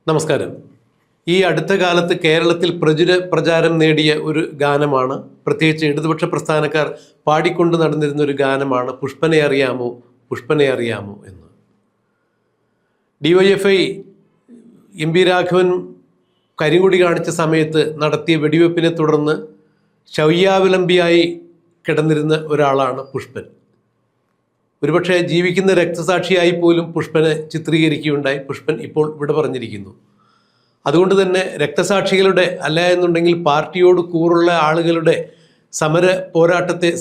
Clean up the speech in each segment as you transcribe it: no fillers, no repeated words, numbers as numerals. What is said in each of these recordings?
നമസ്കാരം. ഈ അടുത്ത കാലത്ത് കേരളത്തിൽ പ്രചാരം നേടിയ ഒരു ഗാനമാണ്, പ്രത്യേകിച്ച് ഇടതുപക്ഷ പ്രസ്ഥാനക്കാർ പാടിക്കൊണ്ട് നടന്നിരുന്ന ഒരു ഗാനമാണ് പുഷ്പനെ അറിയാമോ പുഷ്പനെ അറിയാമോ എന്ന്. DYFI MP രാഘവൻ കരിങ്കൊടി കാണിച്ച സമയത്ത് നടത്തിയ വെടിവെപ്പിനെ തുടർന്ന് ശൗര്യാവലംബിയായി കിടന്നിരുന്ന ഒരാളാണ് പുഷ്പൻ. ഒരുപക്ഷെ ജീവിക്കുന്ന രക്തസാക്ഷിയായി പോലും പുഷ്പനെ ചിത്രീകരിക്കുകയുണ്ടായി. പുഷ്പൻ ഇപ്പോൾ വിട പറഞ്ഞിരിക്കുന്നു. അതുകൊണ്ട് തന്നെ രക്തസാക്ഷികളുടെ അല്ല എന്നുണ്ടെങ്കിൽ പാർട്ടിയോട് കൂറുള്ള ആളുകളുടെ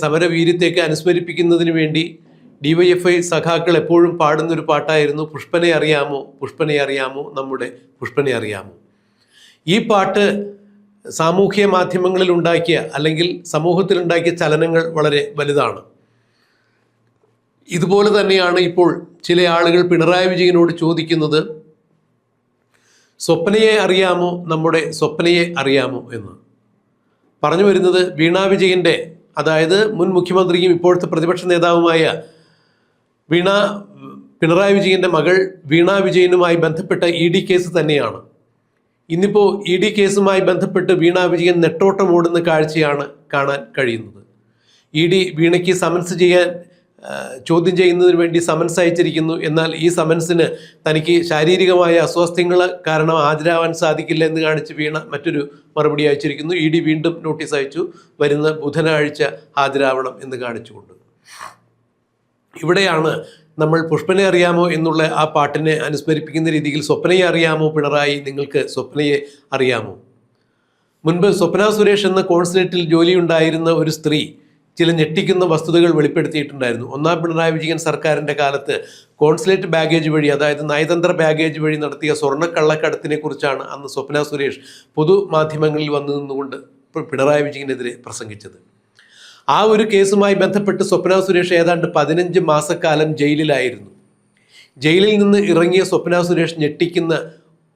സമരവീര്യത്തെയൊക്കെ അനുസ്മരിപ്പിക്കുന്നതിന് വേണ്ടി DYFI സഖാക്കൾ എപ്പോഴും പാടുന്നൊരു പാട്ടായിരുന്നു പുഷ്പനെ അറിയാമോ പുഷ്പനെ അറിയാമോ നമ്മുടെ പുഷ്പനെ അറിയാമോ. ഈ പാട്ട് സാമൂഹ്യ മാധ്യമങ്ങളിൽ ഉണ്ടാക്കിയ അല്ലെങ്കിൽ സമൂഹത്തിലുണ്ടാക്കിയ ചലനങ്ങൾ വളരെ വലുതാണ്. ഇതുപോലെ തന്നെയാണ് ഇപ്പോൾ ചില ആളുകൾ പിണറായി വിജയനോട് ചോദിക്കുന്നത്, സ്വപ്നയെ അറിയാമോ നമ്മുടെ സ്വപ്നയെ അറിയാമോ എന്ന്. പറഞ്ഞു വരുന്നത് വീണ വിജയൻ്റെ, അതായത് മുൻ മുഖ്യമന്ത്രിയും ഇപ്പോഴത്തെ പ്രതിപക്ഷ നേതാവുമായ പിണറായി വിജയൻ്റെ മകൾ വീണ വിജയനുമായി ബന്ധപ്പെട്ട ED കേസ് തന്നെയാണ്. ഇന്നിപ്പോൾ ED കേസുമായി ബന്ധപ്പെട്ട് വീണ വിജയൻ നെട്ടോട്ടം ഓടുന്ന കാഴ്ചയാണ് കാണാൻ കഴിയുന്നത്. ED വീണയ്ക്ക് ചോദ്യം ചെയ്യുന്നതിന് വേണ്ടി സമൻസ് അയച്ചിരിക്കുന്നു. എന്നാൽ ഈ സമൻസിന് തനിക്ക് ശാരീരികമായ അസ്വാസ്ഥ്യങ്ങൾ കാരണം ഹാജരാവാൻ സാധിക്കില്ല എന്ന് കാണിച്ച് വീണ മറ്റൊരു മറുപടി അയച്ചിരിക്കുന്നു. ED വീണ്ടും നോട്ടീസ് അയച്ചു, വരുന്ന ബുധനാഴ്ച ഹാജരാവണം എന്ന് കാണിച്ചുകൊണ്ട്. ഇവിടെയാണ് നമ്മൾ പുഷ്പനെ അറിയാമോ എന്നുള്ള ആ പാട്ടിനെ അനുസ്മരിപ്പിക്കുന്ന രീതിയിൽ സ്വപ്നയെ അറിയാമോ പിണറായി, നിങ്ങൾക്ക് സ്വപ്നയെ അറിയാമോ. മുൻപ് സ്വപ്ന സുരേഷ് എന്ന കോൺസുലേറ്റിൽ ജോലിയുണ്ടായിരുന്ന ഒരു സ്ത്രീ ചില ഞെട്ടിക്കുന്ന വസ്തുതകൾ വെളിപ്പെടുത്തിയിട്ടുണ്ടായിരുന്നു. ഒന്നാം പിണറായി വിജയൻ സർക്കാരിൻ്റെ കാലത്ത് കോൺസുലേറ്റ് ബാഗേജ് വഴി, അതായത് നയതന്ത്ര ബാഗേജ് വഴി നടത്തിയ സ്വർണ്ണക്കള്ളക്കടത്തിനെ കുറിച്ചാണ് അന്ന് സ്വപ്ന സുരേഷ് പൊതുമാധ്യമങ്ങളിൽ വന്നു നിന്നുകൊണ്ട് പിണറായി വിജയനെതിരെ പ്രസംഗിച്ചത്. ആ ഒരു കേസുമായി ബന്ധപ്പെട്ട് സ്വപ്ന സുരേഷ് ഏതാണ്ട് 15 മാസക്കാലം ജയിലിലായിരുന്നു. ജയിലിൽ നിന്ന് ഇറങ്ങിയ സ്വപ്ന സുരേഷ് ഞെട്ടിക്കുന്ന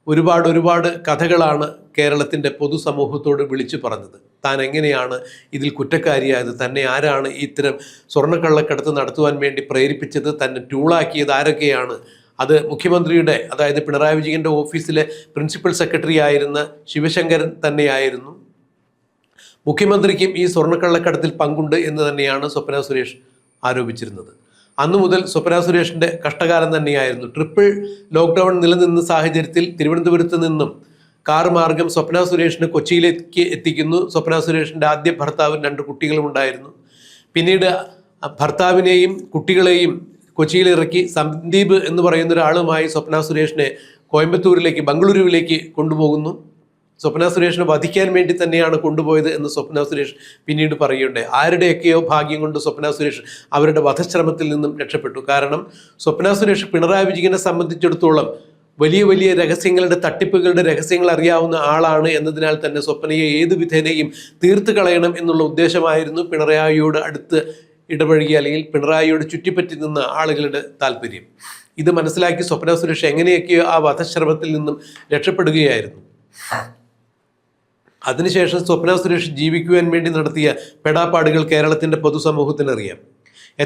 ഒരുപാട് കഥകളാണ് കേരളത്തിൻ്റെ പൊതുസമൂഹത്തോട് വിളിച്ചു പറഞ്ഞത്. താൻ എങ്ങനെയാണ് ഇതിൽ കുറ്റക്കാരിയായത്, തന്നെ ആരാണ് ഇത്തരം സ്വർണ്ണക്കള്ളക്കടത്ത് നടത്തുവാൻ വേണ്ടി പ്രേരിപ്പിച്ചത്, തന്നെ ടൂളാക്കിയത് ആരൊക്കെയാണ്. അത് മുഖ്യമന്ത്രിയുടെ, അതായത് പിണറായി വിജയൻ്റെ ഓഫീസിലെ പ്രിൻസിപ്പൽ സെക്രട്ടറി ആയിരുന്ന ശിവശങ്കരൻ തന്നെയായിരുന്നു. മുഖ്യമന്ത്രിക്കും ഈ സ്വർണ്ണക്കള്ളക്കടത്തിൽ പങ്കുണ്ട് എന്ന് തന്നെയാണ് സ്വപ്ന സുരേഷ് ആരോപിച്ചിരുന്നത്. അന്നു മുതൽ സ്വപ്ന സുരേഷിൻ്റെ കഷ്ടകാലം തന്നെയായിരുന്നു. ട്രിപ്പിൾ ലോക്ക്ഡൗൺ നിലനിന്ന സാഹചര്യത്തിൽ തിരുവനന്തപുരത്ത് നിന്നും കാർ മാർഗം സ്വപ്ന സുരേഷിനെ കൊച്ചിയിലേക്ക് എത്തിക്കുന്നു. സ്വപ്ന സുരേഷിൻ്റെ ആദ്യ ഭർത്താവിന് 2 കുട്ടികളും ഉണ്ടായിരുന്നു. പിന്നീട് ഭർത്താവിനെയും കുട്ടികളെയും കൊച്ചിയിലിറക്കി സന്ദീപ് എന്ന് പറയുന്ന ഒരാളുമായി സ്വപ്ന സുരേഷിനെ ബംഗളൂരുവിലേക്ക് കൊണ്ടുപോകുന്നു. സ്വപ്ന സുരേഷിനെ വധിക്കാൻ വേണ്ടി തന്നെയാണ് കൊണ്ടുപോയത് എന്ന് സ്വപ്ന സുരേഷ് പിന്നീട് പറയുകയുണ്ടായി. ആരുടെയൊക്കെയോ ഭാഗ്യം കൊണ്ട് സ്വപ്ന സുരേഷ് അവരുടെ വധശ്രമത്തിൽ നിന്നും രക്ഷപ്പെട്ടു. കാരണം സ്വപ്ന സുരേഷ് പിണറായി വിജയനെ സംബന്ധിച്ചിടത്തോളം വലിയ രഹസ്യങ്ങളുടെ, തട്ടിപ്പുകളുടെ രഹസ്യങ്ങൾ അറിയാവുന്ന ആളാണ് എന്നതിനാൽ തന്നെ സ്വപ്നയെ ഏതു വിധേനയും തീർത്ത് കളയണം എന്നുള്ള ഉദ്ദേശമായിരുന്നു പിണറായിയോട് അടുത്ത് ഇടപഴകിയ അല്ലെങ്കിൽ പിണറായിയോട് ചുറ്റിപ്പറ്റി നിന്ന ആളുകളുടെ താല്പര്യം. ഇത് മനസ്സിലാക്കി സ്വപ്ന സുരേഷ് എങ്ങനെയൊക്കെയോ ആ വധശ്രമത്തിൽ നിന്നും രക്ഷപ്പെടുകയായിരുന്നു. അതിനുശേഷം സ്വപ്ന സുരേഷ് ജീവിക്കുവാൻ വേണ്ടി നടത്തിയ പെടാപ്പാടുകൾ കേരളത്തിൻ്റെ പൊതുസമൂഹത്തിനറിയാം.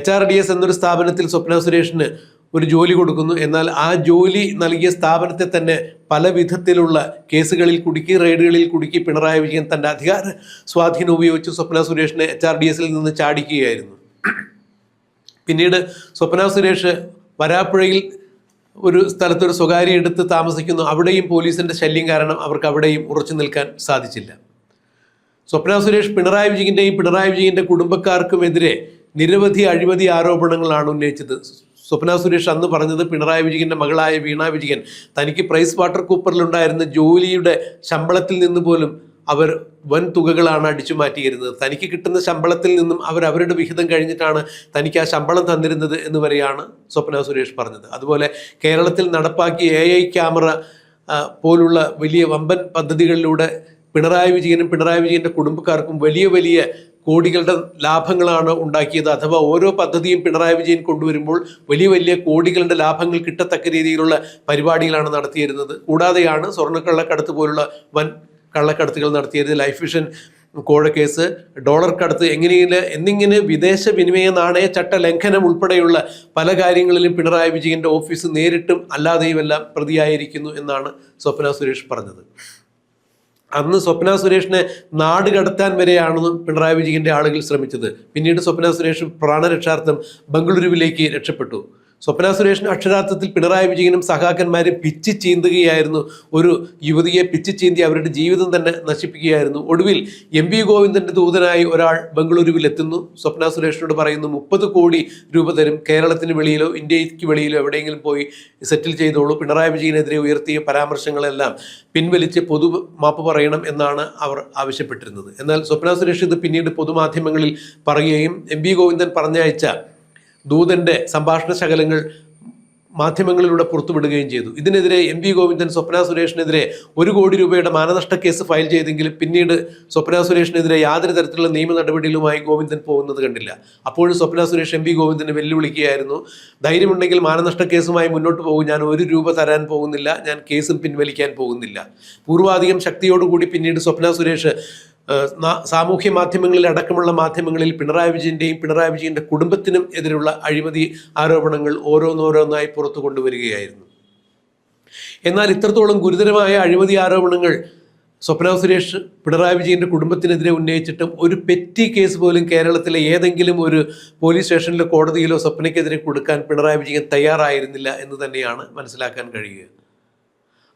HRDS എന്നൊരു സ്ഥാപനത്തിൽ സ്വപ്ന സുരേഷിന് ഒരു ജോലി കൊടുക്കുന്നു. എന്നാൽ ആ ജോലി നൽകിയ സ്ഥാപനത്തെ തന്നെ പല വിധത്തിലുള്ള കേസുകളിൽ കുടുക്കി, റെയ്ഡുകളിൽ കുടുക്കി പിണറായി വിജയൻ തൻ്റെ അധികാര സ്വാധീനം ഉപയോഗിച്ച് സ്വപ്ന സുരേഷിനെ HRDSൽ നിന്ന് ചാടിക്കുകയായിരുന്നു. പിന്നീട് സ്വപ്ന സുരേഷ് വരാപ്പുഴയിൽ ഒരു സ്ഥലത്തൊരു സ്വകാര്യ എടുത്ത് താമസിക്കുന്നു. അവിടെയും പോലീസിൻ്റെ ശല്യം കാരണം അവർക്ക് അവിടെയും ഉറച്ചു നിൽക്കാൻ സാധിച്ചില്ല. സ്വപ്ന സുരേഷ് പിണറായി വിജയൻ്റെ കുടുംബക്കാർക്കുമെതിരെ നിരവധി അഴിമതി ആരോപണങ്ങളാണ് ഉന്നയിച്ചത്. സ്വപ്ന സുരേഷ് അന്ന് പറഞ്ഞത് പിണറായി വിജയൻ്റെ മകളായ വീണ വിജയൻ തനിക്ക് പ്രൈസ് വാട്ടർ കൂപ്പറിലുണ്ടായിരുന്ന ജോലിയുടെ ശമ്പളത്തിൽ നിന്ന് പോലും അവർ വൻ തുകകളാണ് അടിച്ചു മാറ്റിയിരുന്നത്. തനിക്ക് കിട്ടുന്ന ശമ്പളത്തിൽ നിന്നും അവരുടെ വിഹിതം കഴിഞ്ഞിട്ടാണ് തനിക്ക് ആ ശമ്പളം തന്നിരുന്നത് എന്ന് വരെയാണ് സ്വപ്ന സുരേഷ് പറഞ്ഞത്. അതുപോലെ കേരളത്തിൽ നടപ്പാക്കിയ AI ക്യാമറ പോലുള്ള വലിയ വമ്പൻ പദ്ധതികളിലൂടെ പിണറായി വിജയൻ്റെ കുടുംബക്കാർക്കും വലിയ കോടികളുടെ ലാഭങ്ങളാണ് ഉണ്ടാക്കിയത്. അഥവാ ഓരോ പദ്ധതിയും പിണറായി വിജയൻ കൊണ്ടുവരുമ്പോൾ വലിയ കോടികളുടെ ലാഭങ്ങൾ കിട്ടത്തക്ക രീതിയിലുള്ള പരിപാടികളാണ് നടത്തിയിരുന്നത്. കൂടാതെയാണ് സ്വർണ്ണക്കള്ളക്കടത്ത് പോലുള്ള വൻ കള്ളക്കടത്തുകൾ നടത്തിയത്. ലൈഫ് മിഷൻ കോഴക്കേസ്, ഡോളർ കടത്ത് എന്നിങ്ങനെ വിദേശ വിനിമയ നാണയ ചട്ട ലംഘനം ഉൾപ്പെടെയുള്ള പല കാര്യങ്ങളിലും പിണറായി വിജയന്റെ ഓഫീസ് നേരിട്ടും അല്ലാതെയുമെല്ലാം പ്രതിയായിരിക്കുന്നു എന്നാണ് സ്വപ്ന സുരേഷ് പറഞ്ഞത്. അന്ന് സ്വപ്ന സുരേഷിനെ നാട് കടത്താൻ വരെയാണെന്നും പിണറായി വിജയന്റെ ആളുകൾ ശ്രമിച്ചത്. പിന്നീട് സ്വപ്ന സുരേഷ് പ്രാണരക്ഷാർത്ഥം ബംഗളൂരുവിലേക്ക് രക്ഷപ്പെട്ടു. സ്വപ്ന സുരേഷിന് അക്ഷരാർത്ഥത്തിൽ പിണറായി വിജയനും സഹാക്കന്മാരും പിച്ചി ചീന്തുകയായിരുന്നു. ഒരു യുവതിയെ പിച്ചി ചീന്തി അവരുടെ ജീവിതം തന്നെ നശിപ്പിക്കുകയായിരുന്നു. ഒടുവിൽ എം വി ഗോവിന്ദന്റെ ദൂതനായി ഒരാൾ ബംഗളൂരുവിൽ എത്തുന്നു. സ്വപ്ന സുരേഷിനോട് പറയുന്നു, 30 കോടി രൂപ തരും, കേരളത്തിന് വെളിയിലോ ഇന്ത്യക്ക് വെളിയിലോ എവിടെയെങ്കിലും പോയി സെറ്റിൽ ചെയ്തോളൂ. പിണറായി വിജയനെതിരെ ഉയർത്തിയ പരാമർശങ്ങളെല്ലാം പിൻവലിച്ച് പൊതു മാപ്പ് പറയണം എന്നാണ് അവർ ആവശ്യപ്പെട്ടിരുന്നത്. എന്നാൽ സ്വപ്ന സുരേഷ് ഇത് പിന്നീട് പൊതുമാധ്യമങ്ങളിൽ പറയുകയും എം വി ഗോവിന്ദൻ പറഞ്ഞയച്ച ദൂതന്റെ സംഭാഷണ ശകലങ്ങൾ മാധ്യമങ്ങളിലൂടെ പുറത്തുവിടുകയും ചെയ്തു. ഇതിനെതിരെ എം വി ഗോവിന്ദൻ സ്വപ്ന സുരേഷിനെതിരെ 1 കോടി രൂപയുടെ മാനനഷ്ട കേസ് ഫയൽ ചെയ്തെങ്കിലും പിന്നീട് സ്വപ്ന സുരേഷിനെതിരെ യാതൊരു തരത്തിലുള്ള നിയമ നടപടികളുമായി ഗോവിന്ദൻ പോകുന്നത് കണ്ടില്ല. അപ്പോഴും സ്വപ്ന സുരേഷ് എം വി ഗോവിന്ദനെ വെല്ലുവിളിക്കുകയായിരുന്നു. ധൈര്യമുണ്ടെങ്കിൽ മാനനഷ്ട കേസുമായി മുന്നോട്ട് പോകും, ഞാൻ 1 രൂപ തരാൻ പോകുന്നില്ല, ഞാൻ കേസും പിൻവലിക്കാൻ പോകുന്നില്ല. പൂർവാധികം ശക്തിയോടുകൂടി പിന്നീട് സ്വപ്ന സുരേഷ് സാമൂഹ്യ മാധ്യമങ്ങളിൽ അടക്കമുള്ള മാധ്യമങ്ങളിൽ പിണറായി വിജയന്റെ കുടുംബത്തിനും എതിരുള്ള അഴിമതി ആരോപണങ്ങൾ ഓരോന്നോരോന്നായി പുറത്തു കൊണ്ടുവരികയായിരുന്നു. എന്നാൽ ഇത്രത്തോളം ഗുരുതരമായ അഴിമതി ആരോപണങ്ങൾ സ്വപ്ന സുരേഷ് പിണറായി വിജയന്റെ കുടുംബത്തിനെതിരെ ഉന്നയിച്ചിട്ടും ഒരു പെറ്റി കേസ് പോലും കേരളത്തിലെ ഏതെങ്കിലും ഒരു പോലീസ് സ്റ്റേഷനിലോ കോടതിയിലോ സ്വപ്നയ്ക്കെതിരെ കൊടുക്കാൻ പിണറായി വിജയൻ തയ്യാറായിരുന്നില്ല എന്ന് തന്നെയാണ് മനസ്സിലാക്കാൻ കഴിയുക.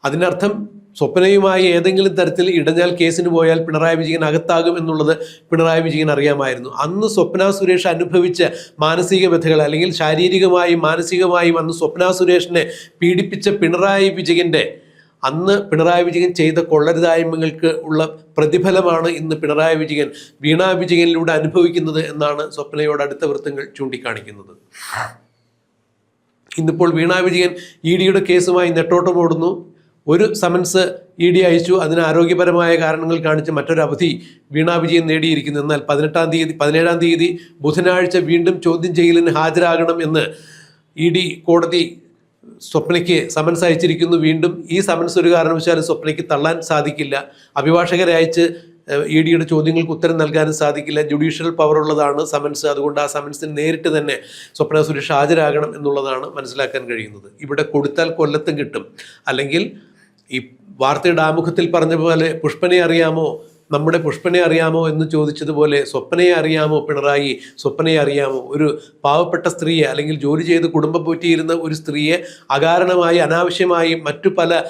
അതിനർത്ഥം സ്വപ്നയുമായി ഏതെങ്കിലും തരത്തിൽ ഇടഞ്ഞാൽ കേസിന് പോയാൽ പിണറായി വിജയൻ അകത്താകും എന്നുള്ളത് പിണറായി വിജയൻ അറിയാമായിരുന്നു. അന്ന് സ്വപ്ന സുരേഷ് അനുഭവിച്ച മാനസിക വ്യഥകൾ, അല്ലെങ്കിൽ ശാരീരികമായും മാനസികമായും അന്ന് സ്വപ്ന സുരേഷിനെ പീഡിപ്പിച്ച പിണറായി വിജയൻ ചെയ്ത കൊള്ളരുതായ്മകൾക്ക് ഉള്ള പ്രതിഫലമാണ് ഇന്ന് പിണറായി വിജയൻ വീണ വിജയനിലൂടെ അനുഭവിക്കുന്നത് എന്നാണ് സ്വപ്നയോട് അടുത്ത വൃത്തങ്ങൾ ചൂണ്ടിക്കാണിക്കുന്നത്. ഇന്നിപ്പോൾ വീണ വിജയൻ ഇഡിയുടെ കേസുമായി നെട്ടോട്ടമോടുന്നു. ഒരു സമൻസ് ഇഡി അയച്ചു, അതിന് ആരോഗ്യപരമായ കാരണങ്ങൾ കാണിച്ച് മറ്റൊരു അവധി വീണ വിജയൻ നേടിയിരിക്കുന്നു. എന്നാൽ 17-ാം തീയതി ബുധനാഴ്ച വീണ്ടും ചോദ്യം ചെയ്യലിന് ഹാജരാകണം എന്ന് ഇഡി കോടതി സ്വപ്നയ്ക്ക് സമൻസ് അയച്ചിരിക്കുന്നു. വീണ്ടും ഈ സമൻസ് ഒരു കാരണവശാലും സ്വപ്നയ്ക്ക് തള്ളാൻ സാധിക്കില്ല. അഭിഭാഷകരെ അയച്ച് ഇഡിയുടെ ചോദ്യങ്ങൾക്ക് ഉത്തരം നൽകാനും സാധിക്കില്ല. ജുഡീഷ്യൽ പവറുള്ളതാണ് സമൻസ്. അതുകൊണ്ട് ആ സമൻസിന് നേരിട്ട് തന്നെ സ്വപ്ന സുരേഷ് ഹാജരാകണം എന്നുള്ളതാണ് മനസ്സിലാക്കാൻ കഴിയുന്നത്. ഇവിടെ കൊടുത്താൽ കൊല്ലത്തും കിട്ടും, അല്ലെങ്കിൽ ഈ വാർത്തയുടെ ആമുഖത്തിൽ പറഞ്ഞ പോലെ നമ്മുടെ പുഷ്പനെ അറിയാമോ എന്ന് ചോദിച്ചതുപോലെ സ്വപ്നയെ അറിയാമോ പിണറായി, സ്വപ്നയെ അറിയാമോ? ഒരു പാവപ്പെട്ട സ്ത്രീയെ, അല്ലെങ്കിൽ ജോലി ചെയ്ത് കുടുംബം പോറ്റിയിരുന്ന ഒരു സ്ത്രീയെ അകാരണമായി അനാവശ്യമായി മറ്റു പല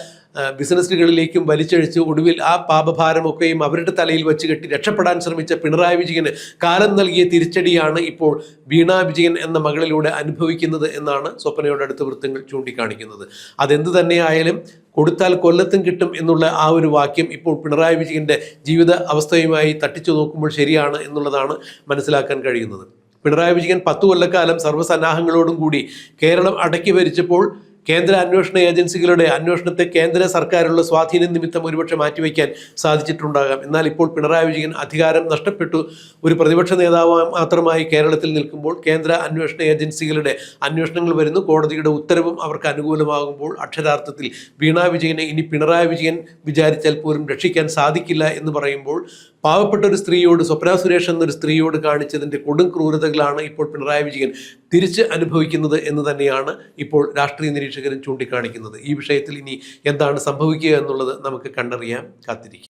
ബിസിനസ്സുകളിലേക്കും വലിച്ചഴിച്ച് ഒടുവിൽ ആ പാപഭാരമൊക്കെയും അവരുടെ തലയിൽ വെച്ച് കെട്ടി രക്ഷപ്പെടാൻ ശ്രമിച്ച പിണറായി വിജയന് കാലം നൽകിയ തിരിച്ചടിയാണ് ഇപ്പോൾ വീണ വിജയൻ എന്ന മകളിലൂടെ അനുഭവിക്കുന്നത് എന്നാണ് സ്വപ്നയോട് അടുത്ത വൃത്തങ്ങൾ ചൂണ്ടിക്കാണിക്കുന്നത്. അതെന്ത് തന്നെയായാലും കൊടുത്താൽ കൊല്ലത്തും കിട്ടും എന്നുള്ള ആ ഒരു വാക്യം ഇപ്പോൾ പിണറായി വിജയന്റെ ജീവിത അവസ്ഥയുമായി തട്ടിച്ചു നോക്കുമ്പോൾ ശരിയാണ് എന്നുള്ളതാണ് മനസ്സിലാക്കാൻ കഴിയുന്നത്. പിണറായി വിജയൻ 10 കൊല്ലക്കാലം സർവ്വസന്നാഹങ്ങളോടും കൂടി കേരളം അടക്കി ഭരിച്ചപ്പോൾ കേന്ദ്ര അന്വേഷണ ഏജൻസികളുടെ അന്വേഷണത്തെ കേന്ദ്ര സർക്കാരുള്ള സ്വാധീനം നിമിത്തം ഒരുപക്ഷെ മാറ്റിവെക്കാൻ സാധിച്ചിട്ടുണ്ടാകാം. എന്നാൽ ഇപ്പോൾ പിണറായി വിജയൻ അധികാരം നഷ്ടപ്പെട്ടു ഒരു പ്രതിപക്ഷ നേതാവ് മാത്രമായി കേരളത്തിൽ നിൽക്കുമ്പോൾ കേന്ദ്ര അന്വേഷണ ഏജൻസികളുടെ അന്വേഷണങ്ങൾ വരുന്നു, കോടതിയുടെ ഉത്തരവും അവർക്ക് അനുകൂലമാകുമ്പോൾ അക്ഷരാർത്ഥത്തിൽ വീണ വിജയനെ ഇനി പിണറായി വിജയൻ വിചാരിച്ചാൽ പോലും രക്ഷിക്കാൻ സാധിക്കില്ല എന്ന് പറയുമ്പോൾ പാവപ്പെട്ട ഒരു സ്ത്രീയോട്, സ്വപ്ന സുരേഷ് എന്നൊരു സ്ത്രീയോട് കാണിച്ചതിൻ്റെ കൊടും ക്രൂരതകളാണ് ഇപ്പോൾ പിണറായി വിജയൻ തിരിച്ച് അനുഭവിക്കുന്നത് എന്ന് തന്നെയാണ് ഇപ്പോൾ രാഷ്ട്രീയ നിരീക്ഷകരും ചൂണ്ടിക്കാണിക്കുന്നത്. ഈ വിഷയത്തിൽ ഇനി എന്താണ് സംഭവിക്കുക എന്നുള്ളത് നമുക്ക് കണ്ടറിയാം, കാത്തിരിക്കാം.